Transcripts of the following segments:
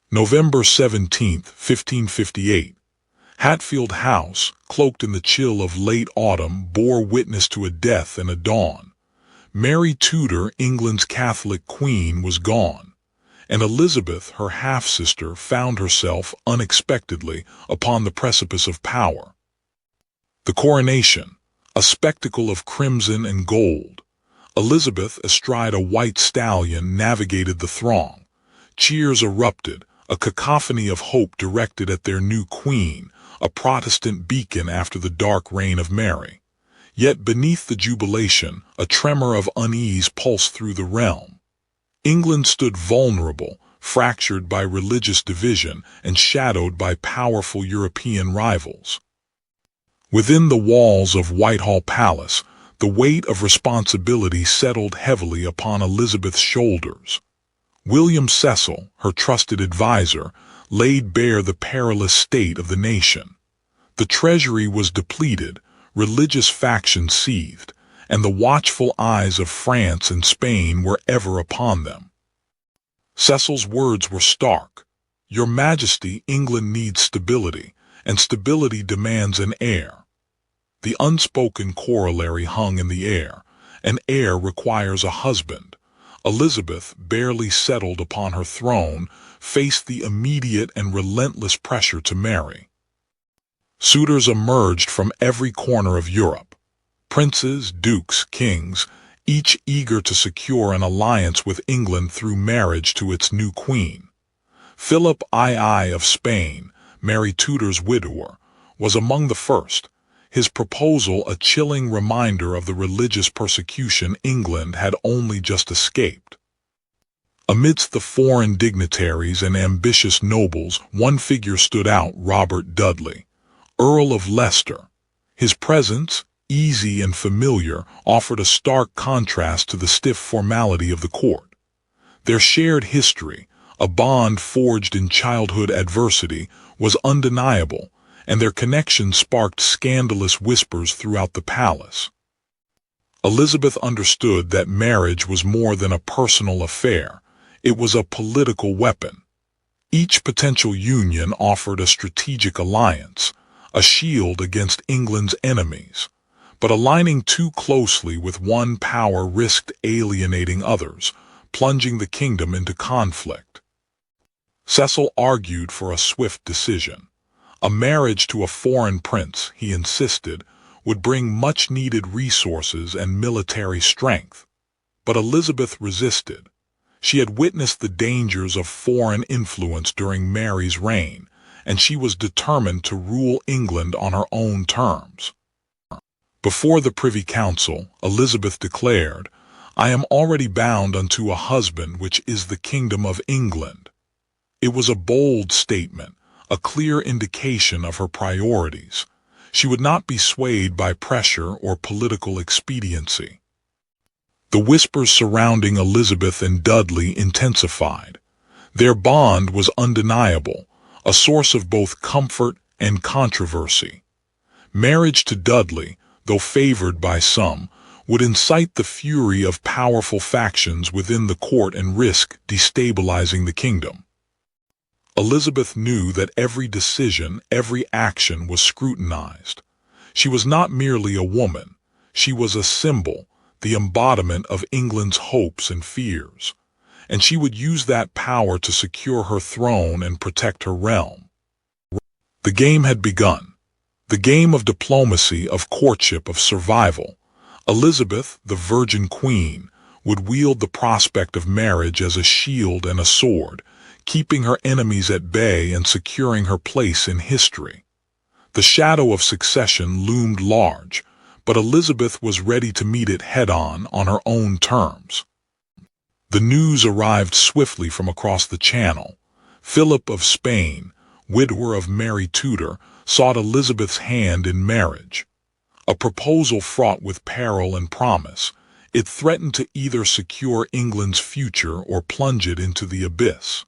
November 17, 1558. Hatfield House, cloaked in the chill of late autumn, bore witness to a death and a dawn. Mary Tudor, England's Catholic queen, was gone, and Elizabeth, her half-sister, found herself unexpectedly upon the precipice of power. The coronation, a spectacle of crimson and gold. Elizabeth, astride a white stallion, navigated the throng. Cheers erupted, a cacophony of hope directed at their new queen, a Protestant beacon after the dark reign of Mary. Yet beneath the jubilation, a tremor of unease pulsed through the realm. England stood vulnerable, fractured by religious division and shadowed by powerful European rivals. Within the walls of Whitehall Palace, the weight of responsibility settled heavily upon Elizabeth's shoulders. William Cecil, her trusted adviser, laid bare the perilous state of the nation. The treasury was depleted, religious factions seethed, and the watchful eyes of France and Spain were ever upon them. Cecil's words were stark. "Your Majesty, England needs stability, and stability demands an heir." The unspoken corollary hung in the air. An heir requires a husband. Elizabeth, barely settled upon her throne, faced the immediate and relentless pressure to marry. Suitors emerged from every corner of Europe. Princes, dukes, kings, each eager to secure an alliance with England through marriage to its new queen. Philip II of Spain, Mary Tudor's widower, was among the first, his proposal a chilling reminder of the religious persecution England had only just escaped. Amidst the foreign dignitaries and ambitious nobles, one figure stood out: Robert Dudley, Earl of Leicester. His presence, easy and familiar, offered a stark contrast to the stiff formality of the court. Their shared history, a bond forged in childhood adversity, was undeniable, and their connection sparked scandalous whispers throughout the palace. Elizabeth understood that marriage was more than a personal affair. It was a political weapon. Each potential union offered a strategic alliance, a shield against England's enemies. But aligning too closely with one power risked alienating others, plunging the kingdom into conflict. Cecil argued for a swift decision. A marriage to a foreign prince, he insisted, would bring much-needed resources and military strength. But Elizabeth resisted. She had witnessed the dangers of foreign influence during Mary's reign, and she was determined to rule England on her own terms. Before the Privy Council, Elizabeth declared, "I am already bound unto a husband, which is the kingdom of England." It was a bold statement, a clear indication of her priorities. She would not be swayed by pressure or political expediency. The whispers surrounding Elizabeth and Dudley intensified. Their bond was undeniable, a source of both comfort and controversy. Marriage to Dudley, though favored by some, would incite the fury of powerful factions within the court and risk destabilizing the kingdom. Elizabeth knew that every decision, every action was scrutinized. She was not merely a woman. She was a symbol, the embodiment of England's hopes and fears. And she would use that power to secure her throne and protect her realm. The game had begun. The game of diplomacy, of courtship, of survival. Elizabeth, the Virgin Queen, would wield the prospect of marriage as a shield and a sword, keeping her enemies at bay and securing her place in history. The shadow of succession loomed large, but Elizabeth was ready to meet it head-on on her own terms. The news arrived swiftly from across the Channel. Philip of Spain, widower of Mary Tudor, sought Elizabeth's hand in marriage. A proposal fraught with peril and promise. It threatened to either secure England's future or plunge it into the abyss.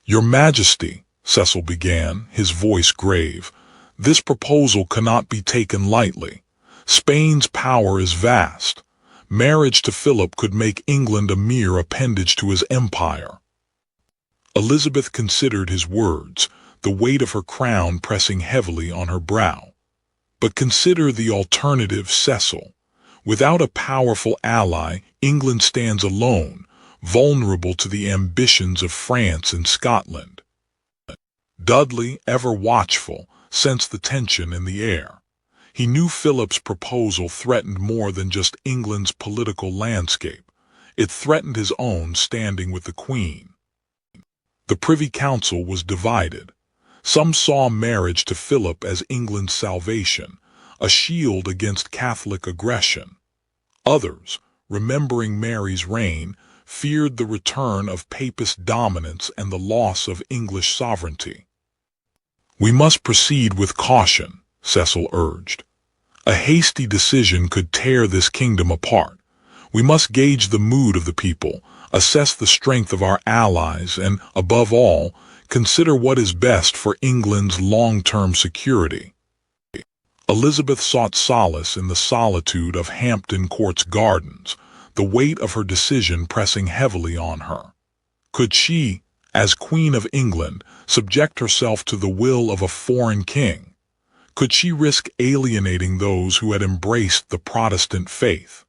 "Your Majesty," Cecil began, his voice grave, "this proposal cannot be taken lightly. Spain's power is vast. Marriage to Philip could make England a mere appendage to his empire." Elizabeth considered his words, the weight of her crown pressing heavily on her brow. But consider the alternative, Cecil. Without a powerful ally, England stands alone, vulnerable to the ambitions of France and Scotland. Dudley, ever watchful, sensed the tension in the air. He knew Philip's proposal threatened more than just England's political landscape. It threatened his own standing with the Queen. The Privy Council was divided. Some saw marriage to Philip as England's salvation, a shield against Catholic aggression. Others, remembering Mary's reign, feared the return of Papist dominance and the loss of English sovereignty. "We must proceed with caution," Cecil urged. "A hasty decision could tear this kingdom apart. We must gauge the mood of the people, assess the strength of our allies, and, above all, consider what is best for England's long-term security." Elizabeth sought solace in the solitude of Hampton Court's gardens, the weight of her decision pressing heavily on her. Could she, as Queen of England, subject herself to the will of a foreign king? Could she risk alienating those who had embraced the Protestant faith?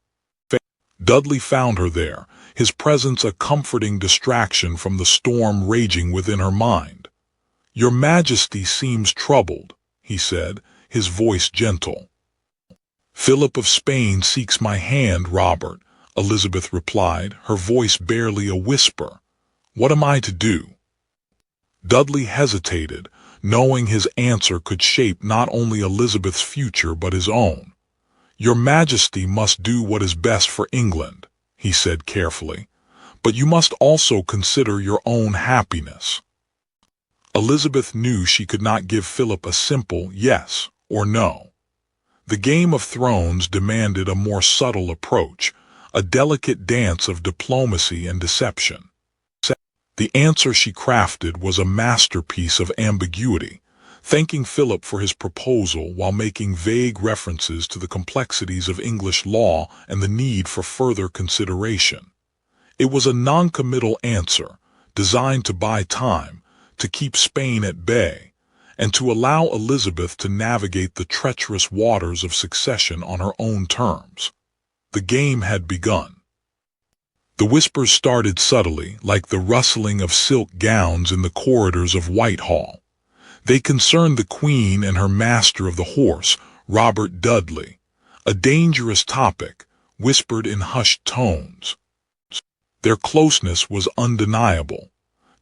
Dudley found her there, his presence a comforting distraction from the storm raging within her mind. "Your Majesty seems troubled," he said, his voice gentle. "Philip of Spain seeks my hand, Robert," Elizabeth replied, her voice barely a whisper. "What am I to do?" Dudley hesitated, knowing his answer could shape not only Elizabeth's future but his own. "Your Majesty must do what is best for England," he said carefully, "but you must also consider your own happiness." Elizabeth knew she could not give Philip a simple yes or no. The Game of Thrones demanded a more subtle approach, a delicate dance of diplomacy and deception. The answer she crafted was a masterpiece of ambiguity, thanking Philip for his proposal while making vague references to the complexities of English law and the need for further consideration. It was a non-committal answer, designed to buy time, to keep Spain at bay, and to allow Elizabeth to navigate the treacherous waters of succession on her own terms. The game had begun. The whispers started subtly, like the rustling of silk gowns in the corridors of Whitehall. They concerned the Queen and her master of the horse, Robert Dudley. A dangerous topic, whispered in hushed tones. Their closeness was undeniable.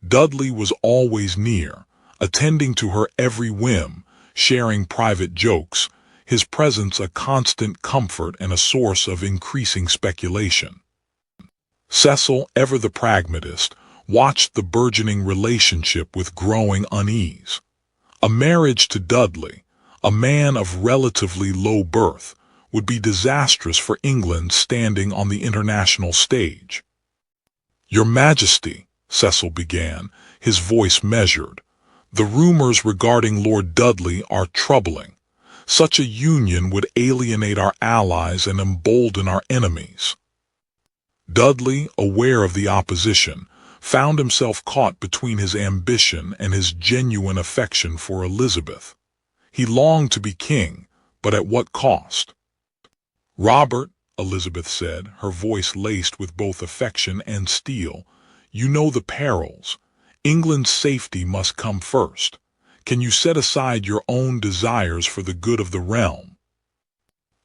Dudley was always near, attending to her every whim, sharing private jokes, his presence a constant comfort and a source of increasing speculation. Cecil, ever the pragmatist, watched the burgeoning relationship with growing unease. A marriage to Dudley, a man of relatively low birth, would be disastrous for England standing on the international stage. "Your Majesty," Cecil began, his voice measured, "the rumors regarding Lord Dudley are troubling. Such a union would alienate our allies and embolden our enemies." Dudley, aware of the opposition, found himself caught between his ambition and his genuine affection for Elizabeth. He longed to be king, but at what cost? "Robert," Elizabeth said, her voice laced with both affection and steel, "you know the perils. England's safety must come first. Can you set aside your own desires for the good of the realm?"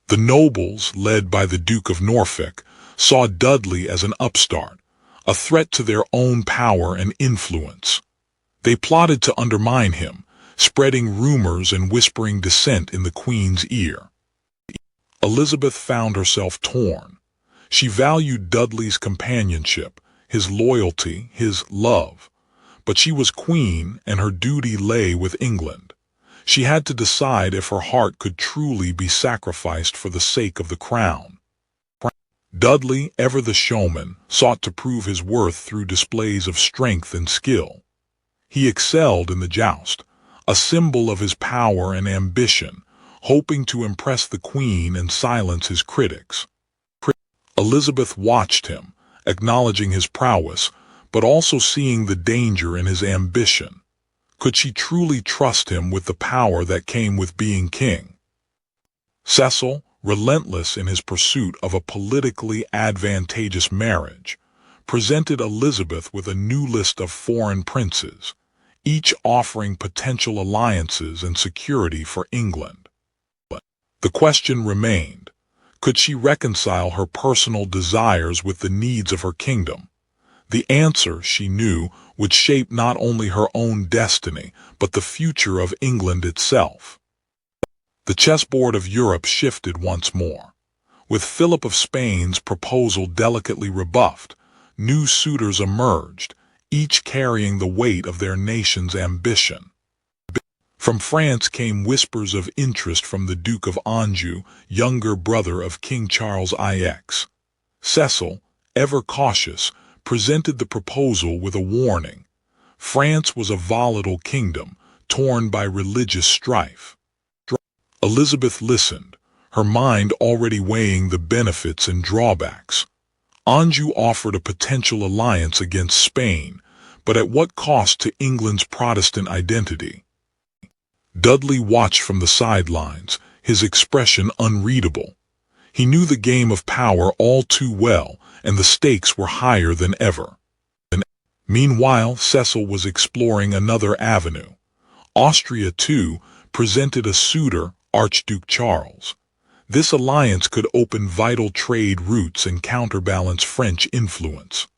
The nobles, led by the Duke of Norfolk, saw Dudley as an upstart, a threat to their own power and influence. They plotted to undermine him, spreading rumors and whispering dissent in the Queen's ear. Elizabeth found herself torn. She valued Dudley's companionship, his loyalty, his love. But she was Queen, and her duty lay with England. She had to decide if her heart could truly be sacrificed for the sake of the crown. Dudley, ever the showman, sought to prove his worth through displays of strength and skill. He excelled in the joust, a symbol of his power and ambition, hoping to impress the Queen and silence his critics. Elizabeth watched him, acknowledging his prowess, but also seeing the danger in his ambition. Could she truly trust him with the power that came with being king? Cecil, relentless in his pursuit of a politically advantageous marriage, presented Elizabeth with a new list of foreign princes, each offering potential alliances and security for England. The question remained, could she reconcile her personal desires with the needs of her kingdom? The answer, she knew, would shape not only her own destiny, but the future of England itself. The chessboard of Europe shifted once more. With Philip of Spain's proposal delicately rebuffed, new suitors emerged, each carrying the weight of their nation's ambition. From France came whispers of interest from the Duke of Anjou, younger brother of King Charles IX. Cecil, ever cautious, presented the proposal with a warning. France was a volatile kingdom, torn by religious strife. Elizabeth listened, her mind already weighing the benefits and drawbacks. Anjou offered a potential alliance against Spain, but at what cost to England's Protestant identity? Dudley watched from the sidelines, his expression unreadable. He knew the game of power all too well, and the stakes were higher than ever. Meanwhile, Cecil was exploring another avenue. Austria, too, presented a suitor, Archduke Charles. This alliance could open vital trade routes and counterbalance French influence.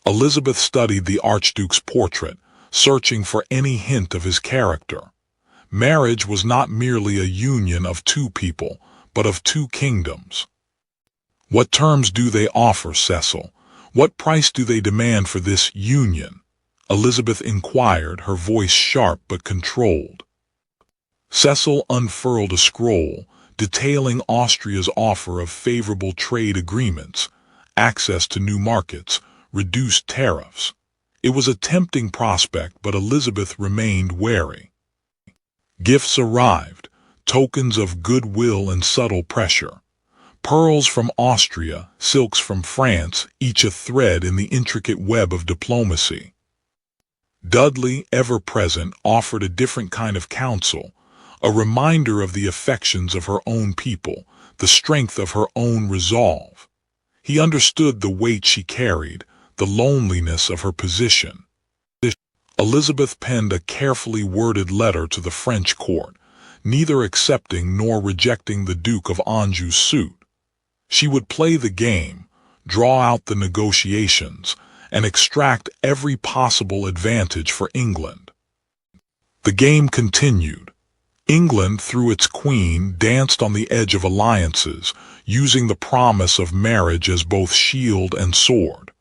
Elizabeth studied the Archduke's portrait, searching for any hint of his character. Marriage was not merely a union of two people, but of two kingdoms. What terms do they offer, Cecil? What price do they demand for this union? Elizabeth inquired, her voice sharp but controlled. Cecil unfurled a scroll, detailing Austria's offer of favorable trade agreements, access to new markets, reduced tariffs. It was a tempting prospect, but Elizabeth remained wary. Gifts arrived, tokens of goodwill and subtle pressure. Pearls from Austria, silks from France, each a thread in the intricate web of diplomacy. Dudley, ever present, offered a different kind of counsel, a reminder of the affections of her own people, the strength of her own resolve. He understood the weight she carried, the loneliness of her position. Elizabeth penned a carefully worded letter to the French court, neither accepting nor rejecting the Duke of Anjou's suit. She would play the game, draw out the negotiations, and extract every possible advantage for England. The game continued. England, through its queen, danced on the edge of alliances, using the promise of marriage as both shield and sword.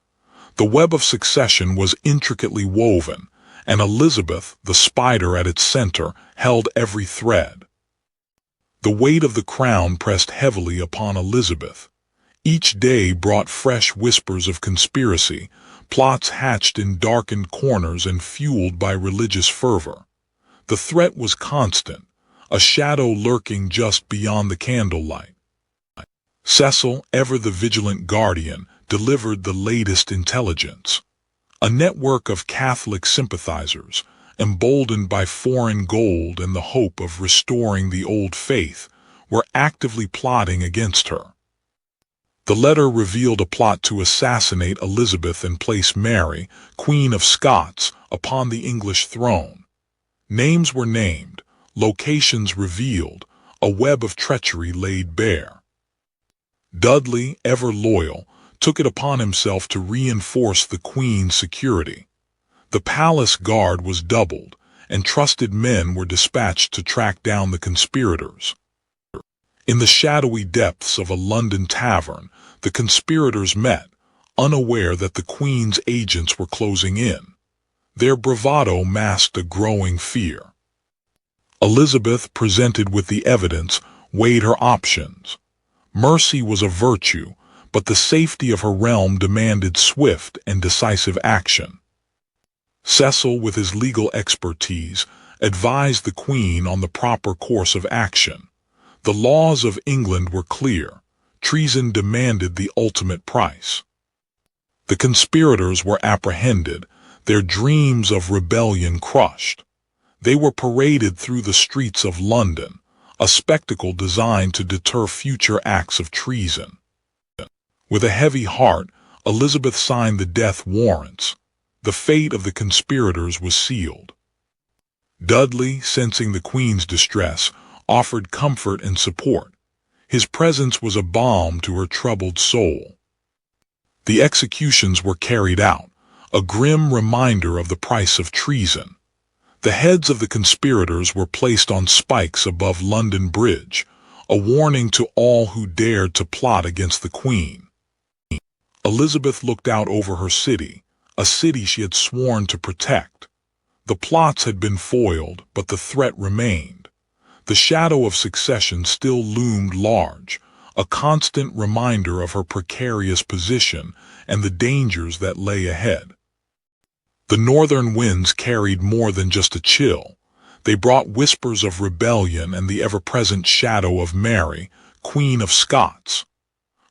The web of succession was intricately woven, and Elizabeth, the spider at its center, held every thread. The weight of the crown pressed heavily upon Elizabeth. Each day brought fresh whispers of conspiracy, plots hatched in darkened corners and fueled by religious fervor. The threat was constant, a shadow lurking just beyond the candlelight. Cecil, ever the vigilant guardian, delivered the latest intelligence. A network of Catholic sympathizers, emboldened by foreign gold and the hope of restoring the old faith, were actively plotting against her. The letter revealed a plot to assassinate Elizabeth and place Mary, Queen of Scots, upon the English throne. Names were named, locations revealed, a web of treachery laid bare. Dudley, ever loyal, took it upon himself to reinforce the Queen's security. The palace guard was doubled, and trusted men were dispatched to track down the conspirators. In the shadowy depths of a London tavern, the conspirators met, unaware that the Queen's agents were closing in. Their bravado masked a growing fear. Elizabeth, presented with the evidence, weighed her options. Mercy was a virtue, but the safety of her realm demanded swift and decisive action. Cecil, with his legal expertise, advised the Queen on the proper course of action. The laws of England were clear. Treason demanded the ultimate price. The conspirators were apprehended, their dreams of rebellion crushed. They were paraded through the streets of London, a spectacle designed to deter future acts of treason. With a heavy heart, Elizabeth signed the death warrants. The fate of the conspirators was sealed. Dudley, sensing the Queen's distress, offered comfort and support. His presence was a balm to her troubled soul. The executions were carried out, a grim reminder of the price of treason. The heads of the conspirators were placed on spikes above London Bridge, a warning to all who dared to plot against the Queen. Elizabeth looked out over her city, a city she had sworn to protect. The plots had been foiled, but the threat remained. The shadow of succession still loomed large, a constant reminder of her precarious position and the dangers that lay ahead. The northern winds carried more than just a chill. They brought whispers of rebellion and the ever-present shadow of Mary, Queen of Scots.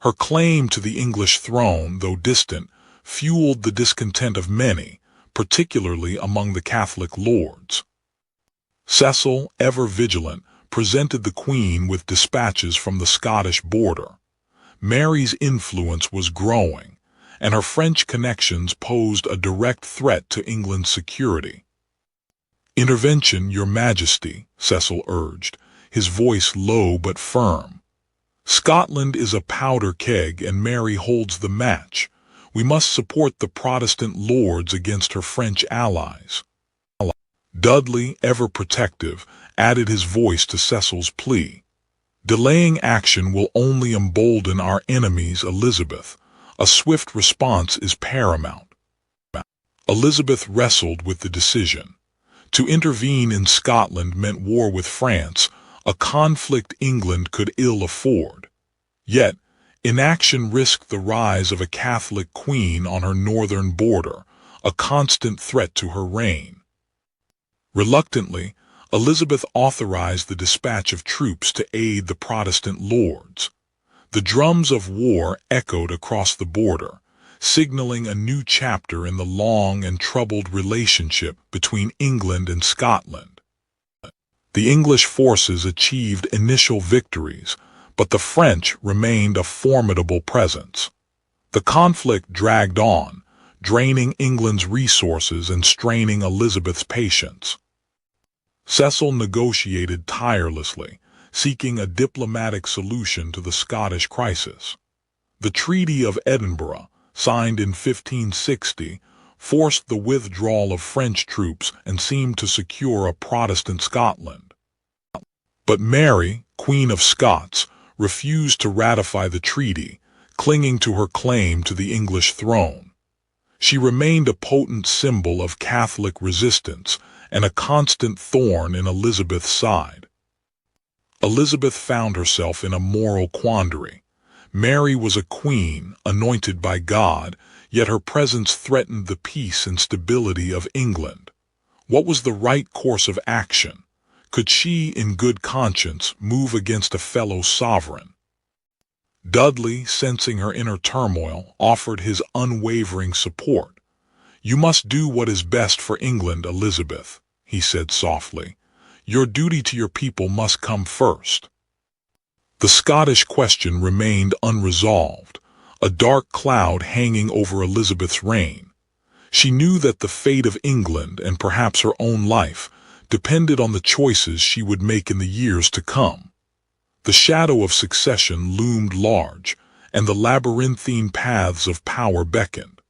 Her claim to the English throne, though distant, fueled the discontent of many, particularly among the Catholic lords. Cecil, ever vigilant, presented the Queen with dispatches from the Scottish border. Mary's influence was growing, and her French connections posed a direct threat to England's security. "Intervention, Your Majesty," Cecil urged, his voice low but firm. "Scotland is a powder keg and Mary holds the match. We must support the Protestant lords against her French allies." Dudley, ever protective, added his voice to Cecil's plea. "Delaying action will only embolden our enemies, Elizabeth. A swift response is paramount." Elizabeth wrestled with the decision. To intervene in Scotland meant war with France, a conflict England could ill afford. Yet, inaction risked the rise of a Catholic queen on her northern border, a constant threat to her reign. Reluctantly, Elizabeth authorized the dispatch of troops to aid the Protestant lords. The drums of war echoed across the border, signaling a new chapter in the long and troubled relationship between England and Scotland. The English forces achieved initial victories, but the French remained a formidable presence. The conflict dragged on, draining England's resources and straining Elizabeth's patience. Cecil negotiated tirelessly, seeking a diplomatic solution to the Scottish crisis. The Treaty of Edinburgh, signed in 1560, forced the withdrawal of French troops and seemed to secure a Protestant Scotland. But Mary, Queen of Scots, refused to ratify the treaty, clinging to her claim to the English throne. She remained a potent symbol of Catholic resistance and a constant thorn in Elizabeth's side. Elizabeth found herself in a moral quandary. Mary was a queen, anointed by God, yet her presence threatened the peace and stability of England. What was the right course of action? Could she, in good conscience, move against a fellow sovereign? Dudley, sensing her inner turmoil, offered his unwavering support. "You must do what is best for England, Elizabeth," he said softly. "Your duty to your people must come first." The Scottish question remained unresolved, a dark cloud hanging over Elizabeth's reign. She knew that the fate of England, and perhaps her own life, depended on the choices she would make in the years to come. The shadow of succession loomed large, and the labyrinthine paths of power beckoned.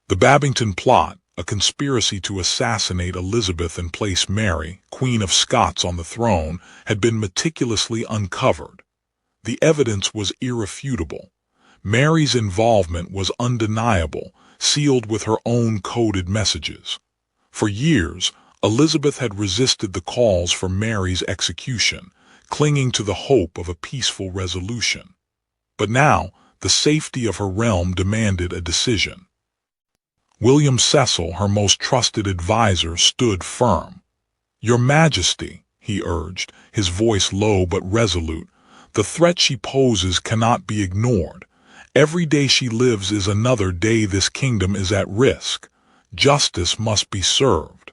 The Babington plot, a conspiracy to assassinate Elizabeth and place Mary, Queen of Scots, on the throne, had been meticulously uncovered. The evidence was irrefutable. Mary's involvement was undeniable, sealed with her own coded messages. For years, Elizabeth had resisted the calls for Mary's execution, clinging to the hope of a peaceful resolution. But now, the safety of her realm demanded a decision. William Cecil, her most trusted adviser, stood firm. "Your Majesty," he urged, his voice low but resolute, "the threat she poses cannot be ignored. Every day she lives is another day this kingdom is at risk. Justice must be served.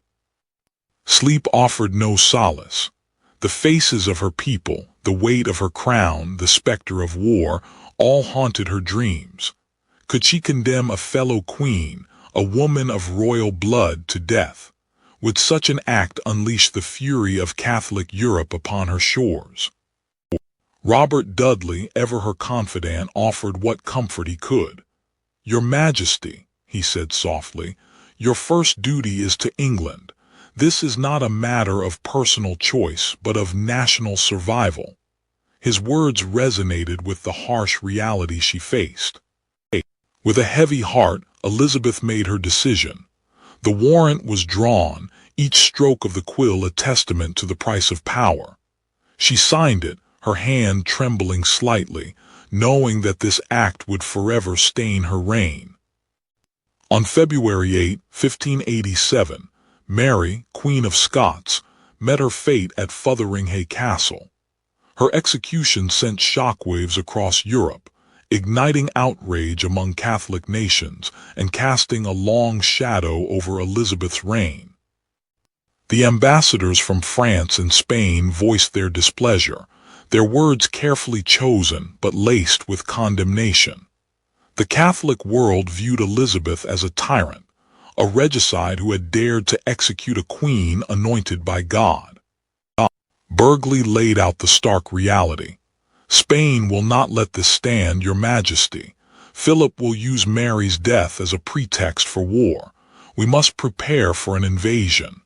Sleep offered no solace. The faces of her people, the weight of her crown, the specter of war, all haunted her dreams. Could she condemn a fellow queen, a woman of royal blood, to death? Would such an act unleash the fury of Catholic Europe upon her shores? Robert Dudley, ever her confidant, offered what comfort he could. "Your Majesty," he said softly, "your first duty is to England. This is not a matter of personal choice, but of national survival." His words resonated with the harsh reality she faced. With a heavy heart, Elizabeth made her decision. The warrant was drawn, each stroke of the quill a testament to the price of power. She signed it, her hand trembling slightly, knowing that this act would forever stain her reign. On February 8, 1587, Mary, Queen of Scots, met her fate at Fotheringhay Castle. Her execution sent shockwaves across Europe, igniting outrage among Catholic nations and casting a long shadow over Elizabeth's reign. The ambassadors from France and Spain voiced their displeasure, their words carefully chosen but laced with condemnation. The Catholic world viewed Elizabeth as a tyrant, a regicide who had dared to execute a queen anointed by God. Burghley laid out the stark reality. "Spain will not let this stand, Your Majesty. Philip will use Mary's death as a pretext for war. We must prepare for an invasion."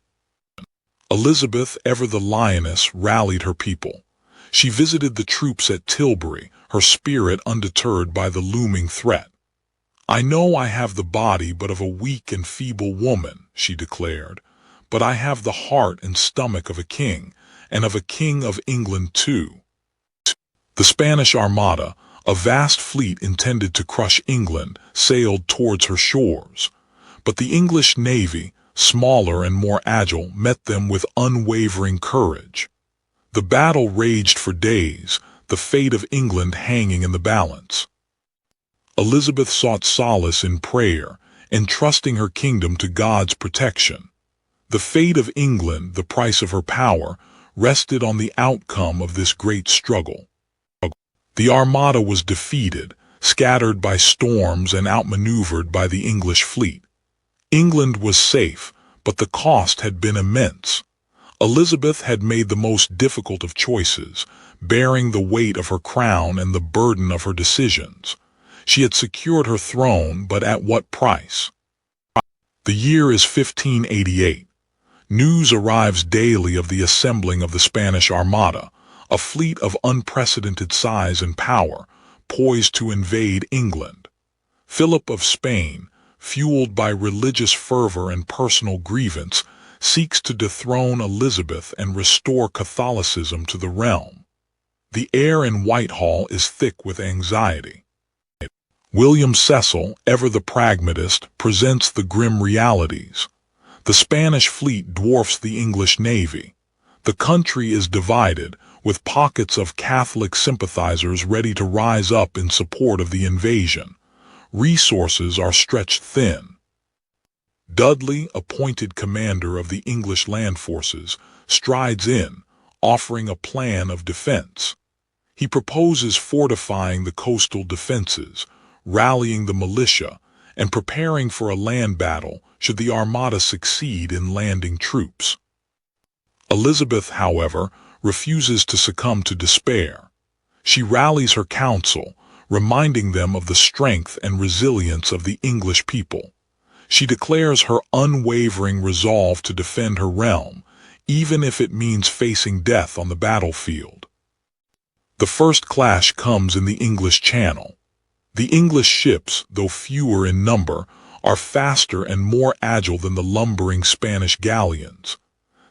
Elizabeth, ever the lioness, rallied her people. She visited the troops at Tilbury, her spirit undeterred by the looming threat. "I know I have the body but of a weak and feeble woman," she declared, "but I have the heart and stomach of a king, and of a king of England too." The Spanish Armada, a vast fleet intended to crush England, sailed towards her shores. But the English navy, smaller and more agile, met them with unwavering courage. The battle raged for days, the fate of England hanging in the balance. Elizabeth sought solace in prayer, entrusting her kingdom to God's protection. The fate of England, the price of her power, rested on the outcome of this great struggle. The Armada was defeated, scattered by storms and outmaneuvered by the English fleet. England was safe, but the cost had been immense. Elizabeth had made the most difficult of choices, bearing the weight of her crown and the burden of her decisions. She had secured her throne, but at what price? The year is 1588. News arrives daily of the assembling of the Spanish Armada, a fleet of unprecedented size and power, poised to invade England. Philip of Spain, fueled by religious fervor and personal grievance, seeks to dethrone Elizabeth and restore Catholicism to the realm. The air in Whitehall is thick with anxiety. William Cecil, ever the pragmatist, presents the grim realities. The Spanish fleet dwarfs the English navy. The country is divided, with pockets of Catholic sympathizers ready to rise up in support of the invasion. Resources are stretched thin. Dudley, appointed commander of the English land forces, strides in, offering a plan of defense. He proposes fortifying the coastal defenses, rallying the militia, and preparing for a land battle should the Armada succeed in landing troops. Elizabeth, however, refuses to succumb to despair. She rallies her council, reminding them of the strength and resilience of the English people. She declares her unwavering resolve to defend her realm, even if it means facing death on the battlefield. The first clash comes in the English Channel. The English ships, though fewer in number, are faster and more agile than the lumbering Spanish galleons.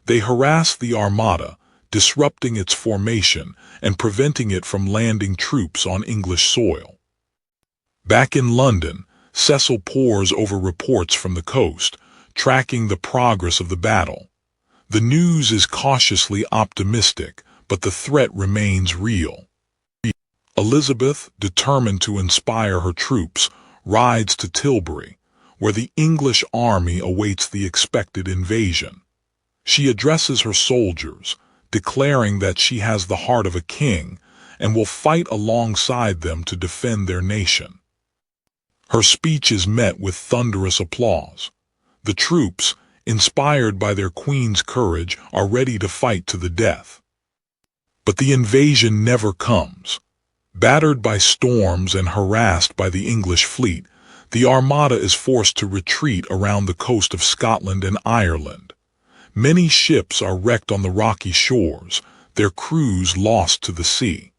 They harass the Armada, disrupting its formation and preventing it from landing troops on English soil. Back in London, Cecil pores over reports from the coast, tracking the progress of the battle. The news is cautiously optimistic, but the threat remains real. Elizabeth, determined to inspire her troops, rides to Tilbury, where the English army awaits the expected invasion. She addresses her soldiers, declaring that she has the heart of a king and will fight alongside them to defend their nation. Her speech is met with thunderous applause. The troops, inspired by their queen's courage, are ready to fight to the death. But the invasion never comes. Battered by storms and harassed by the English fleet, the Armada is forced to retreat around the coast of Scotland and Ireland. Many ships are wrecked on the rocky shores, their crews lost to the sea.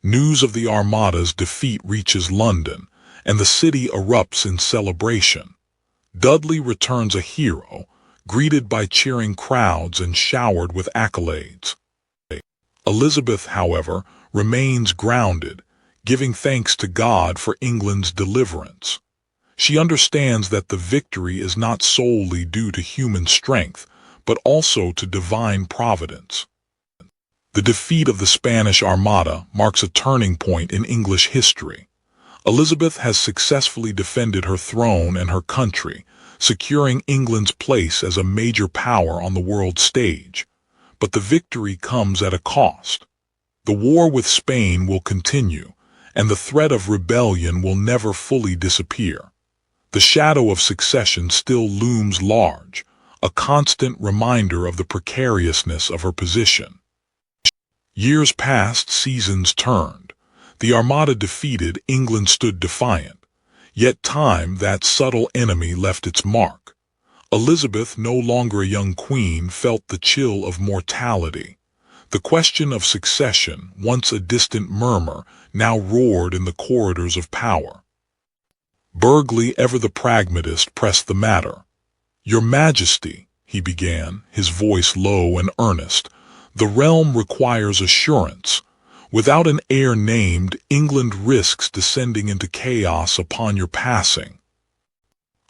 News of the Armada's defeat reaches London, and the city erupts in celebration. Dudley returns a hero, greeted by cheering crowds and showered with accolades. Elizabeth, however, remains grounded, giving thanks to God for England's deliverance. She understands that the victory is not solely due to human strength, but also to divine providence. The defeat of the Spanish Armada marks a turning point in English history. Elizabeth has successfully defended her throne and her country, securing England's place as a major power on the world stage. But the victory comes at a cost. The war with Spain will continue, and the threat of rebellion will never fully disappear. The shadow of succession still looms large, a constant reminder of the precariousness of her position. Years passed, seasons turned. The Armada defeated, England stood defiant. Yet time, that subtle enemy, left its mark. Elizabeth, no longer a young queen, felt the chill of mortality. The question of succession, once a distant murmur, now roared in the corridors of power. Burghley, ever the pragmatist, pressed the matter. "Your Majesty," he began, his voice low and earnest, "the realm requires assurance. Without an heir named, England risks descending into chaos upon your passing."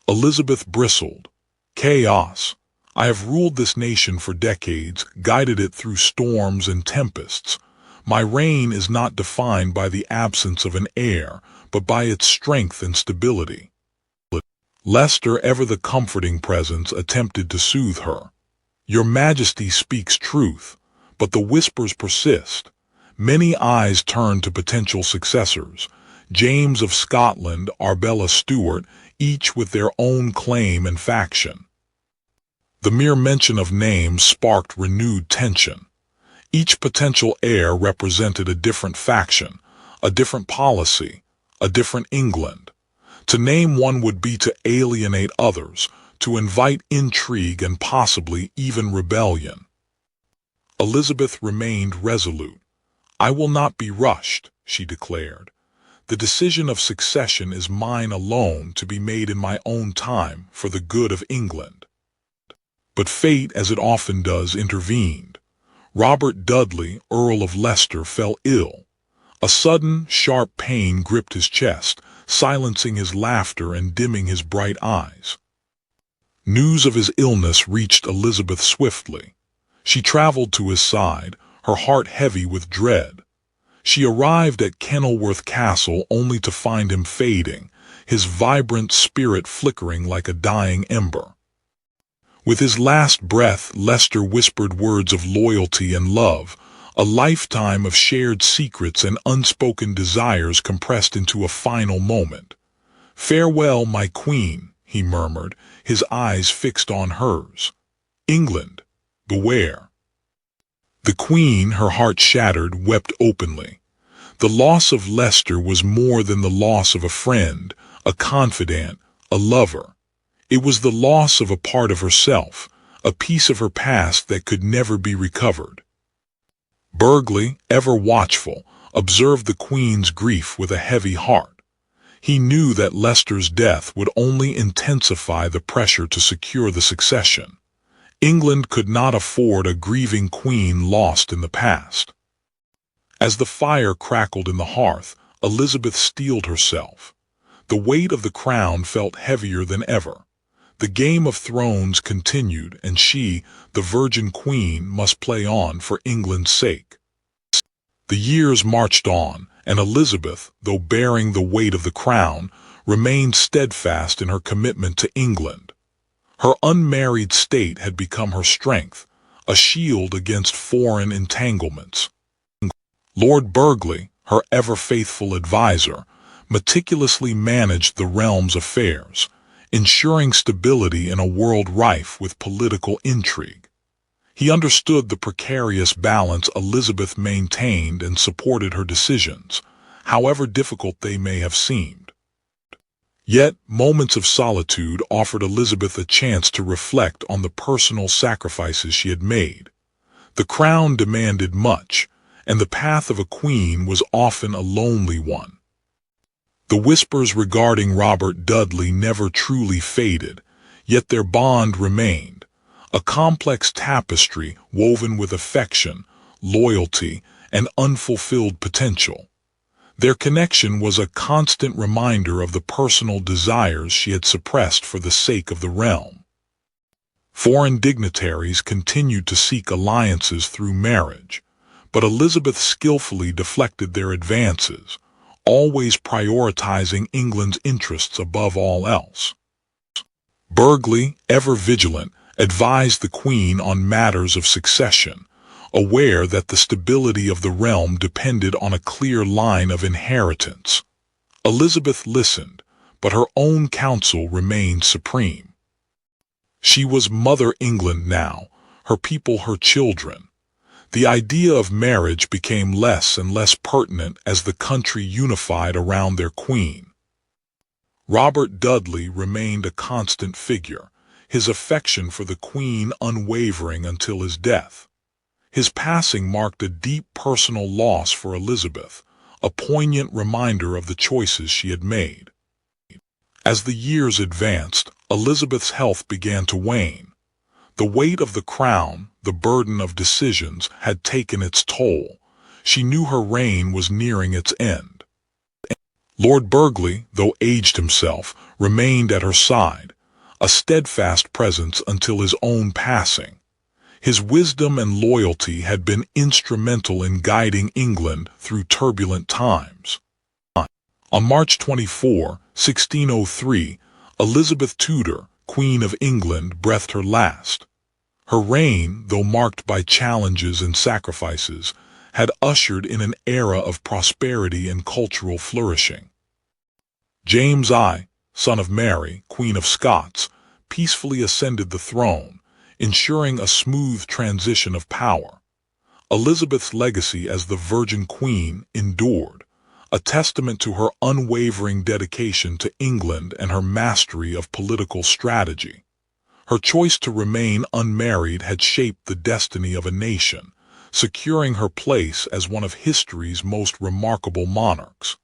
Elizabeth bristled. "Chaos? I have ruled this nation for decades, guided it through storms and tempests. My reign is not defined by the absence of an heir, but by its strength and stability." Leicester, ever the comforting presence, attempted to soothe her. "Your Majesty speaks truth, but the whispers persist. Many eyes turn to potential successors, James of Scotland, Arbella Stuart, each with their own claim and faction." The mere mention of names sparked renewed tension. Each potential heir represented a different faction, a different policy, a different England. To name one would be to alienate others, to invite intrigue and possibly even rebellion. Elizabeth remained resolute. "I will not be rushed," she declared. "The decision of succession is mine alone, to be made in my own time for the good of England." But fate, as it often does, intervened. Robert Dudley, Earl of Leicester, fell ill. A sudden, sharp pain gripped his chest, silencing his laughter and dimming his bright eyes. News of his illness reached Elizabeth swiftly. She traveled to his side, her heart heavy with dread. She arrived at Kenilworth Castle only to find him fading, his vibrant spirit flickering like a dying ember. With his last breath, Leicester whispered words of loyalty and love, a lifetime of shared secrets and unspoken desires compressed into a final moment. "Farewell, my queen," he murmured, his eyes fixed on hers. "England, beware." The queen, her heart shattered, wept openly. The loss of Leicester was more than the loss of a friend, a confidant, a lover. It was the loss of a part of herself, a piece of her past that could never be recovered. Burghley, ever watchful, observed the queen's grief with a heavy heart. He knew that Leicester's death would only intensify the pressure to secure the succession. England could not afford a grieving queen lost in the past. As the fire crackled in the hearth, Elizabeth steeled herself. The weight of the crown felt heavier than ever. The Game of Thrones continued, and she, the Virgin Queen, must play on for England's sake. The years marched on, and Elizabeth, though bearing the weight of the crown, remained steadfast in her commitment to England. Her unmarried state had become her strength, a shield against foreign entanglements. Lord Burghley, her ever-faithful adviser, meticulously managed the realm's affairs, ensuring stability in a world rife with political intrigue. He understood the precarious balance Elizabeth maintained and supported her decisions, however difficult they may have seemed. Yet, moments of solitude offered Elizabeth a chance to reflect on the personal sacrifices she had made. The crown demanded much, and the path of a queen was often a lonely one. The whispers regarding Robert Dudley never truly faded, yet their bond remained, a complex tapestry woven with affection, loyalty, and unfulfilled potential. Their connection was a constant reminder of the personal desires she had suppressed for the sake of the realm. Foreign dignitaries continued to seek alliances through marriage, but Elizabeth skillfully deflected their advances, always prioritizing England's interests above all else. Burghley, ever vigilant, advised the Queen on matters of succession, aware that the stability of the realm depended on a clear line of inheritance. Elizabeth listened, but her own counsel remained supreme. She was Mother England now, her people her children. The idea of marriage became less and less pertinent as the country unified around their queen. Robert Dudley remained a constant figure, his affection for the Queen unwavering until his death. His passing marked a deep personal loss for Elizabeth, a poignant reminder of the choices she had made. As the years advanced, Elizabeth's health began to wane. The weight of the crown, the burden of decisions, had taken its toll. She knew her reign was nearing its end. Lord Burghley, though aged himself, remained at her side, a steadfast presence until his own passing. His wisdom and loyalty had been instrumental in guiding England through turbulent times. On March 24, 1603, Elizabeth Tudor, Queen of England, breathed her last. Her reign, though marked by challenges and sacrifices, had ushered in an era of prosperity and cultural flourishing. James I, son of Mary, Queen of Scots, peacefully ascended the throne, ensuring a smooth transition of power. Elizabeth's legacy as the Virgin Queen endured, a testament to her unwavering dedication to England and her mastery of political strategy. Her choice to remain unmarried had shaped the destiny of a nation, securing her place as one of history's most remarkable monarchs.